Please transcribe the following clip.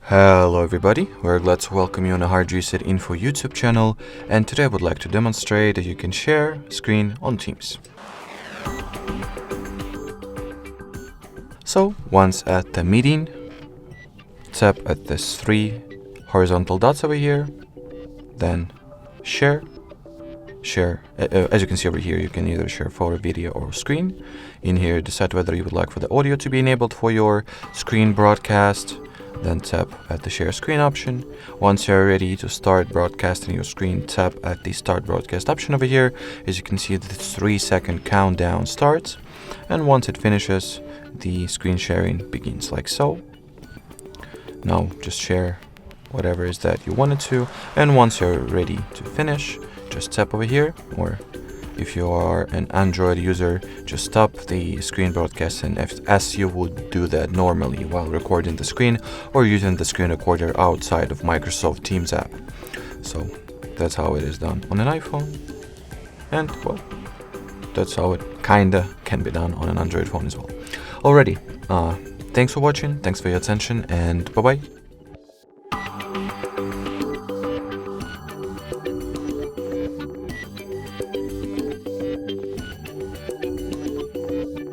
Hello everybody, we're glad to welcome you on the HardReset.Info YouTube channel, and today I would like to demonstrate that you can share screen on Teams. So once at the meeting, tap at these three horizontal dots over here, then share. As you can see over here, you can either share photo, video or screen. In here, decide whether you would like for the audio to be enabled for your screen broadcast. Then tap at the share screen option. Once you're ready to start broadcasting your screen, tap at the start broadcast option over here. As you can see, the 3-second countdown starts, and once it finishes, the screen sharing begins like so. Now just share whatever is that you wanted to, and once you're ready to finish, just tap over here, or if you are an Android user, just stop the screen broadcast and as you would do that normally while recording the screen or using the screen recorder outside of Microsft Teams app. So that's how it is done on an iPhone, and well, that's how it kinda can be done on an Android phone as well. Alrighty, thanks for watching, thanks for your attention, and bye bye.